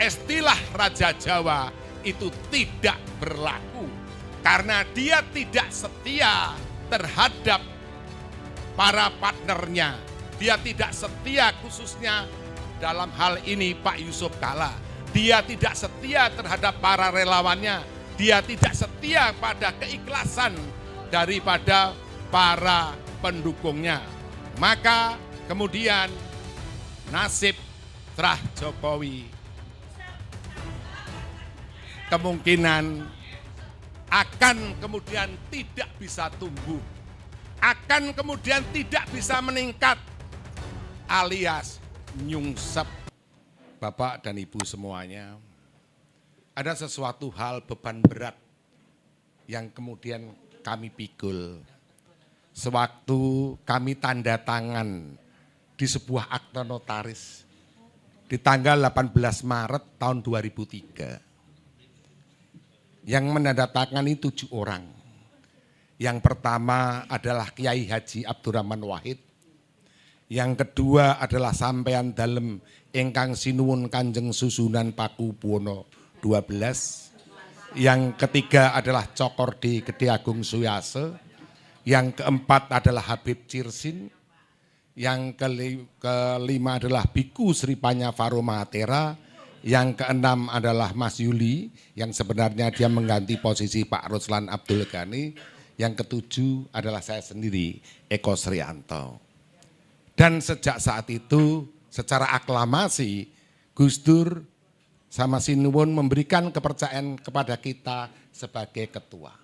istilah Raja Jawa itu tidak berlaku. Karena dia tidak setia terhadap para partnernya. Dia tidak setia khususnya dalam hal ini Pak Yusuf Kalla. Dia tidak setia terhadap para relawannya. Dia tidak setia pada keikhlasan daripada para pendukungnya. Maka kemudian nasib setelah Jokowi kemungkinan akan kemudian tidak bisa tumbuh, akan kemudian tidak bisa meningkat, alias nyungsep. Bapak dan Ibu semuanya, ada sesuatu hal beban berat yang kemudian kami pikul sewaktu kami tanda tangan di sebuah akta notaris di tanggal 18 Maret tahun 2003. Yang menandatangani 7 orang. Yang pertama adalah Kiai Haji Abdurrahman Wahid. Yang kedua adalah Sampean Dalem ingkang sinuwun Kanjeng Susunan Pakubuwono 12. Yang ketiga adalah Cokordi Gede Agung Suyase. Yang keempat adalah Habib Cirsin. Yang kelima adalah Biku Sripanya Faro Mahatera. Yang keenam adalah Mas Yuli, yang sebenarnya dia mengganti posisi Pak Ruslan Abdul Ghani. Yang ketujuh adalah saya sendiri, Eko Srianto. Dan sejak saat itu secara aklamasi Gus Dur sama Sinuwun memberikan kepercayaan kepada kita sebagai ketua.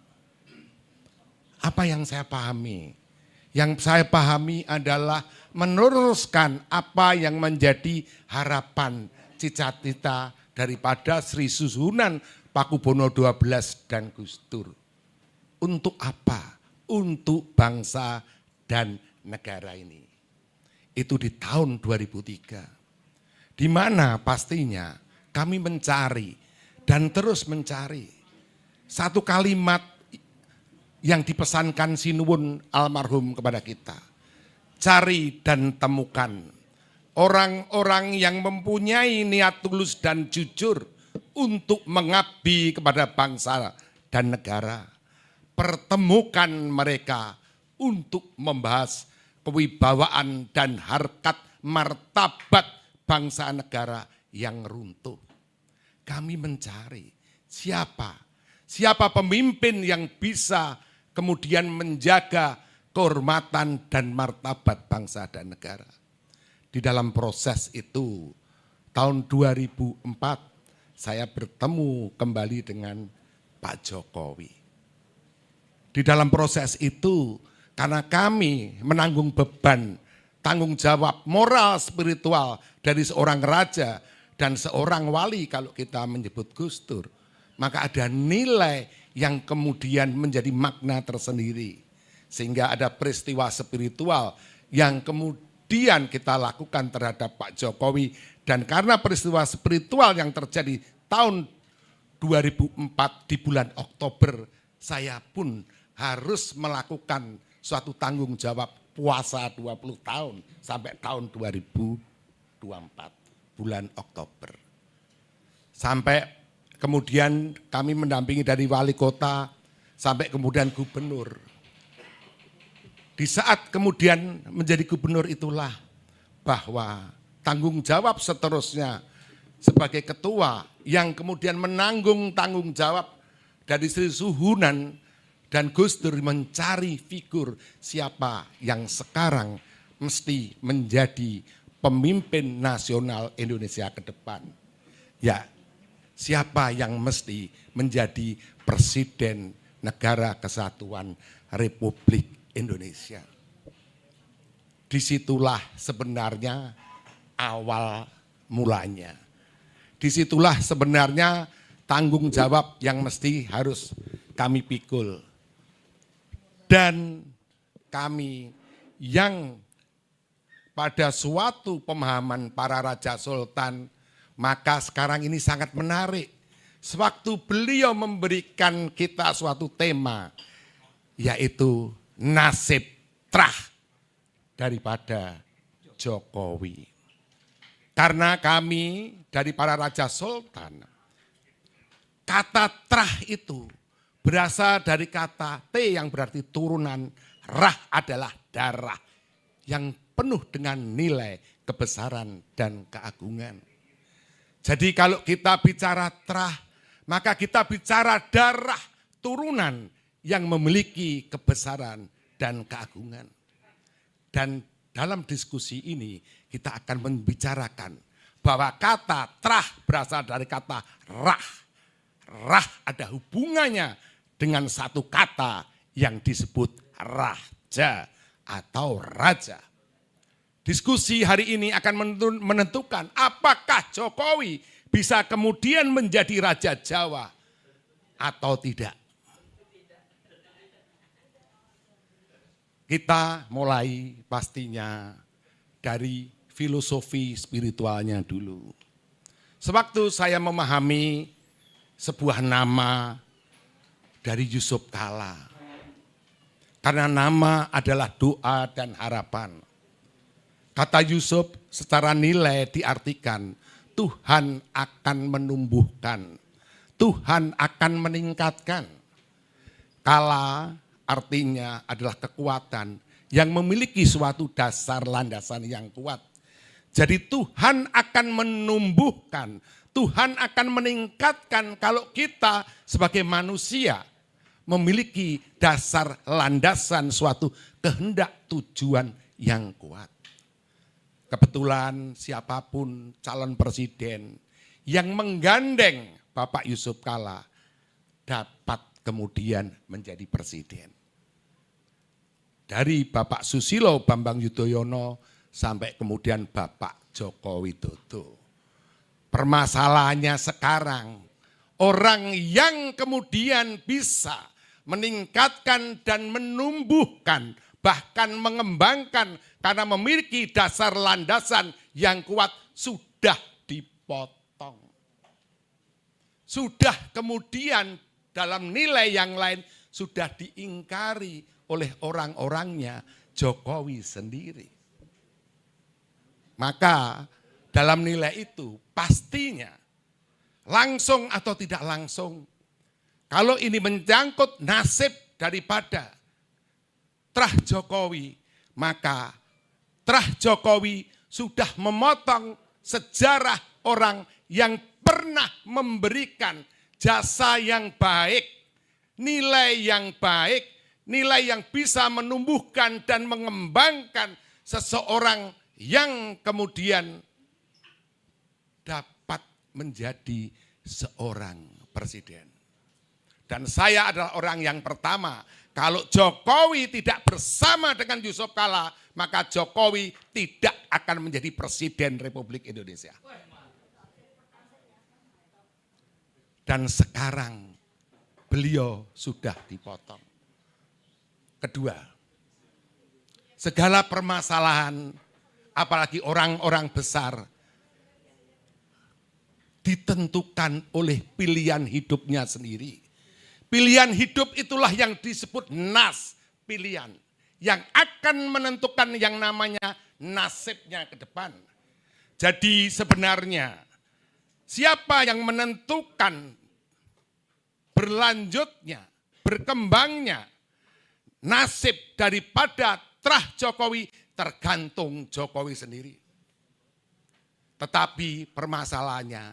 Apa yang saya pahami? Yang saya pahami adalah meneruskan apa yang menjadi harapan cita-cita daripada Sri Susunan Pakubuwono 12 dan Gus Dur. Untuk apa? Untuk bangsa dan negara ini. Itu di tahun 2003. Di mana pastinya kami mencari dan terus mencari satu kalimat yang dipesankan Sinuwun almarhum kepada kita. Cari dan temukan orang-orang yang mempunyai niat tulus dan jujur untuk mengabdi kepada bangsa dan negara. Pertemukan mereka untuk membahas kewibawaan dan harkat martabat bangsa negara yang runtuh. Kami mencari siapa pemimpin yang bisa kemudian menjaga kehormatan dan martabat bangsa dan negara. Di dalam proses itu, tahun 2004 saya bertemu kembali dengan Pak Jokowi. Di dalam proses itu, karena kami menanggung beban, tanggung jawab moral spiritual dari seorang raja dan seorang wali kalau kita menyebut Gus Dur, maka ada nilai yang kemudian menjadi makna tersendiri. Sehingga ada peristiwa spiritual yang kemudian kita lakukan terhadap Pak Jokowi. Dan karena peristiwa spiritual yang terjadi tahun 2004 di bulan Oktober, saya pun harus melakukan suatu tanggung jawab puasa 20 tahun sampai tahun 2024, bulan Oktober. Sampai kemudian kami mendampingi dari wali kota sampai kemudian gubernur. Di saat kemudian menjadi gubernur itulah bahwa tanggung jawab seterusnya sebagai ketua yang kemudian menanggung tanggung jawab dari Sri Suhunan dan Gus Dur mencari figur siapa yang sekarang mesti menjadi pemimpin nasional Indonesia ke depan. Ya, siapa yang mesti menjadi Presiden Negara Kesatuan Republik Indonesia. Disitulah sebenarnya awal mulanya. Disitulah sebenarnya tanggung jawab yang mesti harus kami pikul. Dan kami yang pada suatu pemahaman para Raja Sultan, maka sekarang ini sangat menarik. Sewaktu beliau memberikan kita suatu tema, yaitu nasib trah daripada Jokowi. Karena kami dari para Raja Sultan, kata trah itu berasal dari kata T yang berarti turunan, rah adalah darah yang penuh dengan nilai kebesaran dan keagungan. Jadi kalau kita bicara trah, maka kita bicara darah turunan yang memiliki kebesaran dan keagungan. Dan dalam diskusi ini kita akan membicarakan bahwa kata trah berasal dari kata rah. Rah ada hubungannya dengan satu kata yang disebut raja atau raja. Diskusi hari ini akan menentukan apakah Jokowi bisa kemudian menjadi Raja Jawa atau tidak. Kita mulai pastinya dari filosofi spiritualnya dulu. Sewaktu saya memahami sebuah nama dari Yusuf Kalla, karena nama adalah doa dan harapan. Kata Yusuf secara nilai diartikan Tuhan akan menumbuhkan, Tuhan akan meningkatkan. Kalla artinya adalah kekuatan yang memiliki suatu dasar landasan yang kuat. Jadi Tuhan akan menumbuhkan, Tuhan akan meningkatkan kalau kita sebagai manusia memiliki dasar landasan suatu kehendak tujuan yang kuat. Kebetulan siapapun calon presiden yang menggandeng Bapak Yusuf Kalla dapat kemudian menjadi presiden. Dari Bapak Susilo Bambang Yudhoyono sampai kemudian Bapak Joko Widodo. Permasalahannya sekarang, orang yang kemudian bisa meningkatkan dan menumbuhkan, bahkan mengembangkan karena memiliki dasar landasan yang kuat sudah dipotong. Sudah kemudian dalam nilai yang lain sudah diingkari oleh orang-orangnya Jokowi sendiri. Maka dalam nilai itu pastinya langsung atau tidak langsung, kalau ini menyangkut nasib daripada trah Jokowi, maka trah Jokowi sudah memotong sejarah orang yang pernah memberikan jasa yang baik, nilai yang baik, nilai yang bisa menumbuhkan dan mengembangkan seseorang yang kemudian dapat menjadi seorang presiden. Dan saya adalah orang yang pertama, kalau Jokowi tidak bersama dengan Yusuf Kalla, maka Jokowi tidak akan menjadi presiden Republik Indonesia. Dan sekarang beliau sudah dipotong. Kedua, segala permasalahan, apalagi orang-orang besar, ditentukan oleh pilihan hidupnya sendiri. Pilihan hidup itulah yang disebut nas, pilihan. Yang akan menentukan yang namanya nasibnya ke depan. Jadi sebenarnya siapa yang menentukan berlanjutnya, berkembangnya nasib daripada trah Jokowi tergantung Jokowi sendiri. Tetapi permasalahannya,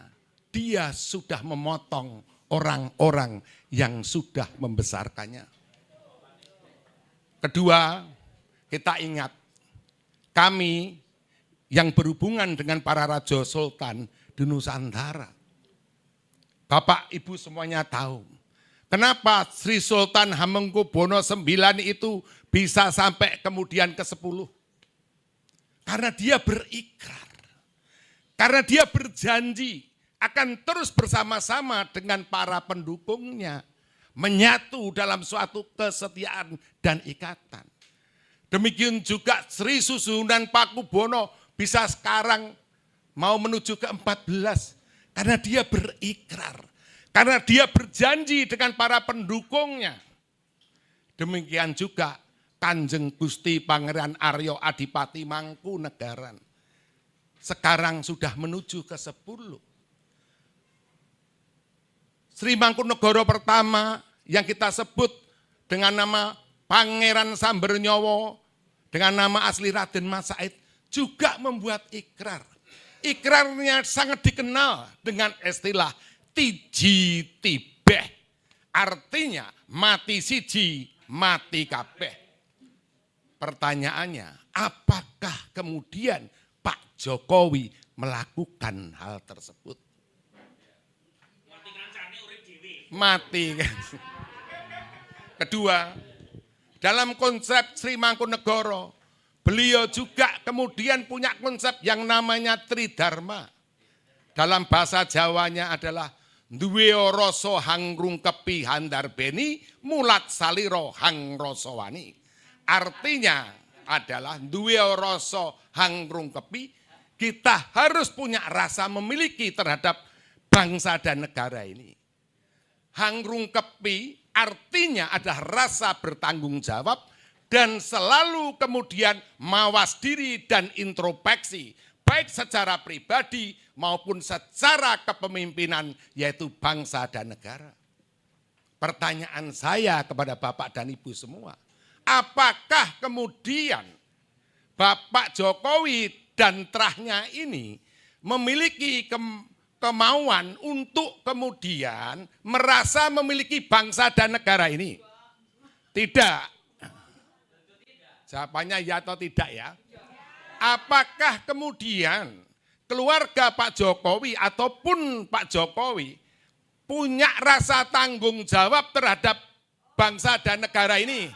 dia sudah memotong orang-orang yang sudah membesarkannya. Kedua, kita ingat, kami yang berhubungan dengan para Raja Sultan di Nusantara. Bapak Ibu semuanya tahu, kenapa Sri Sultan Hamengkubuwono IX itu bisa sampai kemudian ke-10. Karena dia berikrar, karena dia berjanji akan terus bersama-sama dengan para pendukungnya, menyatu dalam suatu kesetiaan dan ikatan. Demikian juga Sri Susuhunan Pakubuwono bisa sekarang mau menuju ke-14, karena dia berikrar, karena dia berjanji dengan para pendukungnya. Demikian juga Kanjeng Gusti Pangeran Aryo Adipati Mangkunegaran. sekarang sudah menuju ke 10. Sri Mangkunegara pertama yang kita sebut dengan nama Pangeran Sambernyowo, dengan nama asli Raden Mas Said, juga membuat ikrar. Ikrarnya sangat dikenal dengan istilah tiji tibeh. Artinya mati siji, mati kabeh. Pertanyaannya, apakah kemudian Pak Jokowi melakukan hal tersebut? Mati kan. Kedua, dalam konsep Sri Mangkunegara, beliau juga kemudian punya konsep yang namanya Tridharma. Dalam bahasa Jawanya adalah duwe rasa hangrungkepi handarbeni mulat saliro hangrosowani. Artinya adalah duwe rasa hangrungkepi, kita harus punya rasa memiliki terhadap bangsa dan negara ini. Hangrungkepi artinya adalah rasa bertanggung jawab dan selalu kemudian mawas diri dan introspeksi, baik secara pribadi maupun secara kepemimpinan, yaitu bangsa dan negara. Pertanyaan saya kepada Bapak dan Ibu semua, apakah kemudian Bapak Jokowi dan terahnya ini memiliki kemauan untuk kemudian merasa memiliki bangsa dan negara ini? Tidak. Jawabannya ya atau tidak ya? Apakah kemudian keluarga Pak Jokowi ataupun Pak Jokowi punya rasa tanggung jawab terhadap bangsa dan negara ini?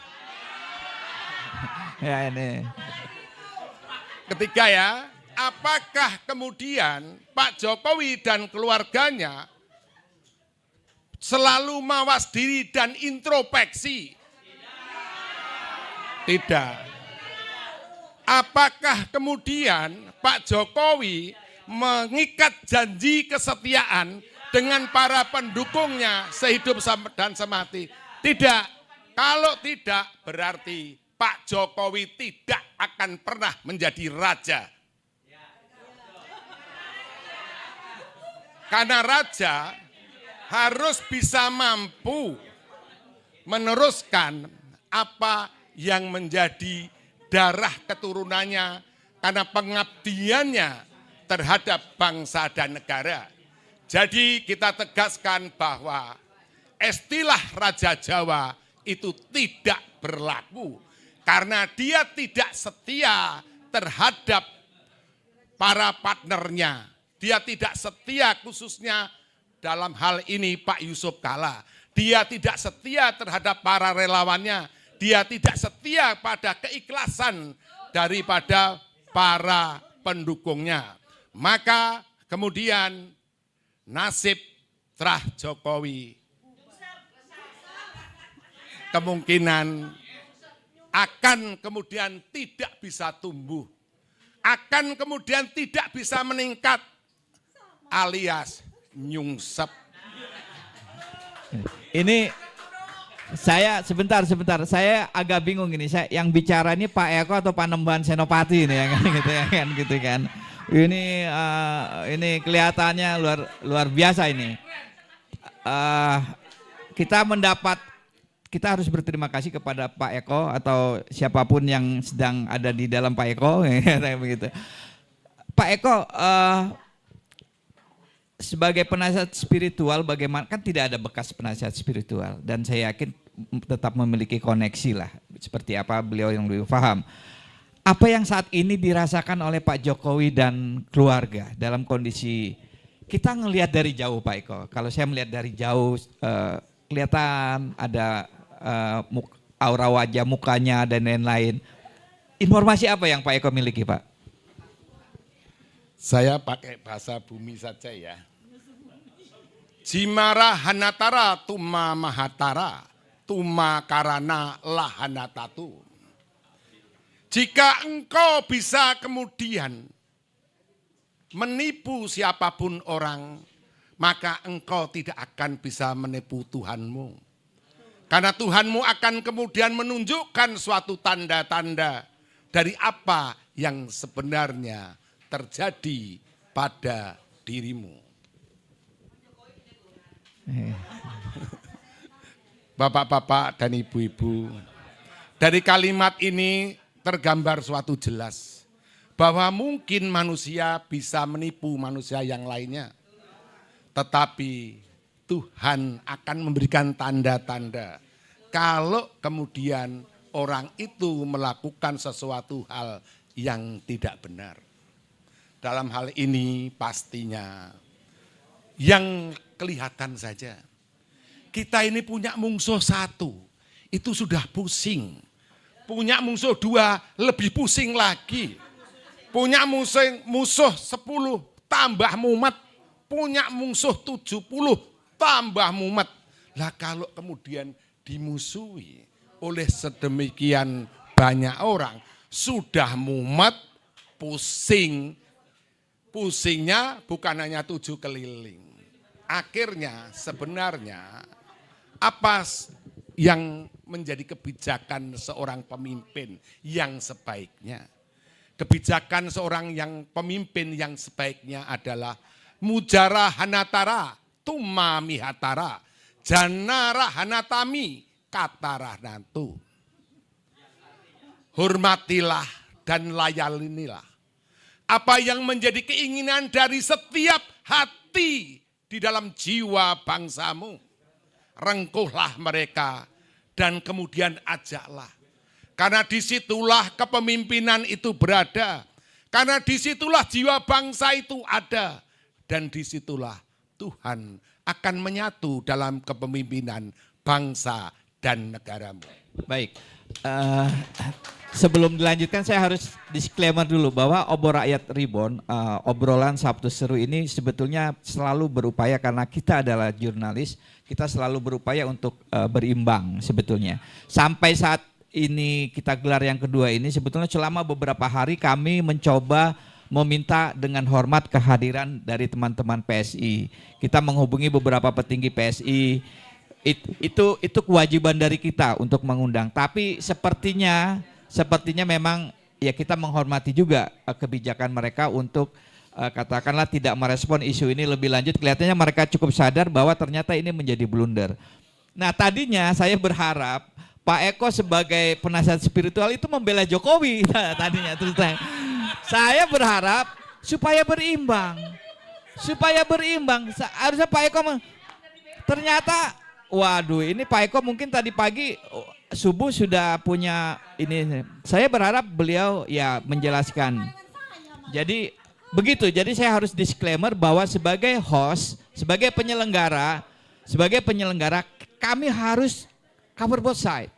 Ya ini. Ketiga ya, apakah kemudian Pak Jokowi dan keluarganya selalu mawas diri dan introspeksi? Tidak. Apakah kemudian Pak Jokowi mengikat janji kesetiaan dengan para pendukungnya sehidup dan semati? Tidak. Kalau tidak, berarti Pak Jokowi tidak akan pernah menjadi raja. Karena raja harus bisa mampu meneruskan apa yang menjadi darah keturunannya karena pengabdiannya terhadap bangsa dan negara. Jadi kita tegaskan bahwa istilah Raja Jawa itu tidak berlaku karena dia tidak setia terhadap para partnernya. Dia tidak setia khususnya dalam hal ini Pak Yusuf Kalla. Dia tidak setia terhadap para relawannya. Dia tidak setia pada keikhlasan daripada para pendukungnya. Maka kemudian nasib terah Jokowi kemungkinan akan kemudian tidak bisa tumbuh, akan kemudian tidak bisa meningkat, alias nyungsep. Ini saya sebentar, saya agak bingung ini. Saya yang bicara ini Pak Eko atau Panembahan Senopati ini ya kan gitu kan. Ini kelihatannya luar biasa ini. Kita harus berterima kasih kepada Pak Eko atau siapapun yang sedang ada di dalam Pak Eko begitu. Pak Eko sebagai penasihat spiritual, bagaimana, kan tidak ada bekas penasihat spiritual dan saya yakin tetap memiliki koneksi lah seperti apa beliau yang lebih paham. Apa yang saat ini dirasakan oleh Pak Jokowi dan keluarga dalam kondisi kita ngelihat dari jauh Pak Eko. Kalau saya melihat dari jauh kelihatan ada aura wajah mukanya dan lain-lain. Informasi apa yang Pak Eko miliki Pak? Saya pakai bahasa bumi saja ya. Jimara hanatara tuma mahatara tuma karana lahanatatu. Jika engkau bisa kemudian menipu siapapun orang, maka engkau tidak akan bisa menipu Tuhanmu. Karena Tuhanmu akan kemudian menunjukkan suatu tanda-tanda dari apa yang sebenarnya terjadi pada dirimu. Bapak-bapak dan ibu-ibu, dari kalimat ini tergambar suatu jelas bahwa mungkin manusia bisa menipu manusia yang lainnya, tetapi Tuhan akan memberikan tanda-tanda kalau kemudian orang itu melakukan sesuatu hal yang tidak benar. Dalam hal ini pastinya yang kelihatan saja. Kita ini punya musuh satu, itu sudah pusing. Punya musuh dua, lebih pusing lagi. Punya musuh 10, tambah mumet. Punya musuh 70, tambah mumet. Lah kalau kemudian dimusuhi oleh sedemikian banyak orang, sudah mumet, pusing. Pusingnya bukan hanya 7 keliling. Akhirnya sebenarnya apa yang menjadi kebijakan seorang pemimpin yang sebaiknya? Kebijakan seorang yang pemimpin yang sebaiknya adalah mujara hanatara, tuma mihatara, janara hanatami, katara nantu. Hormatilah dan layanilah apa yang menjadi keinginan dari setiap hati di dalam jiwa bangsamu. Rengkuhlah mereka dan kemudian ajaklah. Karena disitulah kepemimpinan itu berada. Karena disitulah jiwa bangsa itu ada. Dan disitulah Tuhan akan menyatu dalam kepemimpinan bangsa dan negaramu. Baik, sebelum dilanjutkan saya harus disclaimer dulu bahwa Obor Rakyat Reborn, obrolan Sabtu Seru ini sebetulnya selalu berupaya karena kita adalah jurnalis, kita selalu berupaya untuk berimbang sebetulnya. Sampai saat ini kita gelar yang kedua ini sebetulnya selama beberapa hari kami mencoba meminta dengan hormat kehadiran dari teman-teman PSI. Kita menghubungi beberapa petinggi PSI. Itu kewajiban dari kita untuk mengundang. Tapi sepertinya memang ya kita menghormati juga kebijakan mereka untuk katakanlah tidak merespon isu ini lebih lanjut. Kelihatannya mereka cukup sadar bahwa ternyata ini menjadi blunder. Nah, tadinya saya berharap Pak Eko sebagai penasihat spiritual itu membela Jokowi. Nah, tadinya terus saya berharap supaya berimbang. Harusnya Pak Eko ternyata waduh, ini Pak Eko mungkin tadi pagi subuh sudah punya ini. Saya berharap beliau ya menjelaskan. Jadi begitu. Jadi saya harus disclaimer bahwa sebagai host, sebagai penyelenggara kami harus cover both side.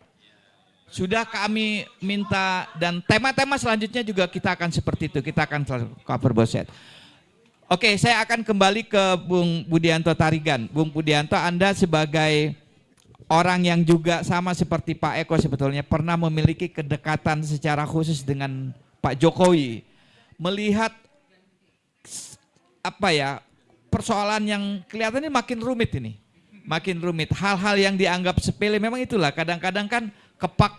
Sudah kami minta dan tema-tema selanjutnya juga kita akan seperti itu. Kita akan cover both side. Oke, saya akan kembali ke Bung Budianto Tarigan. Bung Budianto, Anda sebagai orang yang juga sama seperti Pak Eko sebetulnya pernah memiliki kedekatan secara khusus dengan Pak Jokowi. Melihat persoalan yang kelihatannya makin rumit ini. Makin rumit. Hal-hal yang dianggap sepele memang itulah. Kadang-kadang kan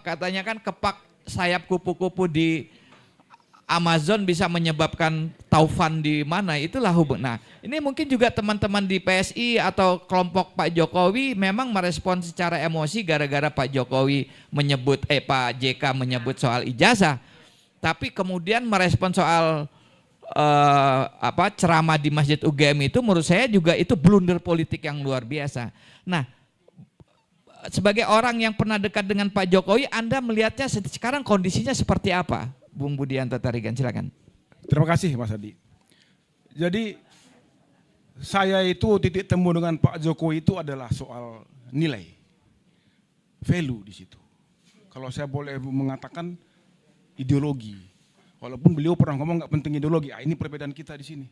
katanya kan kepak sayap kupu-kupu di Amazon bisa menyebabkan taufan di mana, itulah hubungan. Nah, ini mungkin juga teman-teman di PSI atau kelompok Pak Jokowi memang merespon secara emosi gara-gara Pak Jokowi menyebut, Pak JK menyebut soal ijazah. Tapi kemudian merespon soal ceramah di Masjid UGM itu menurut saya juga itu blunder politik yang luar biasa. Nah, sebagai orang yang pernah dekat dengan Pak Jokowi, Anda melihatnya sekarang kondisinya seperti apa? Bung Budianto Tarigan, silakan. Terima kasih Mas Adi. Jadi saya itu titik temu dengan Pak Jokowi itu adalah soal nilai, value di situ. Kalau saya boleh mengatakan ideologi, walaupun beliau pernah ngomong nggak penting ideologi, ini perbedaan kita di sini.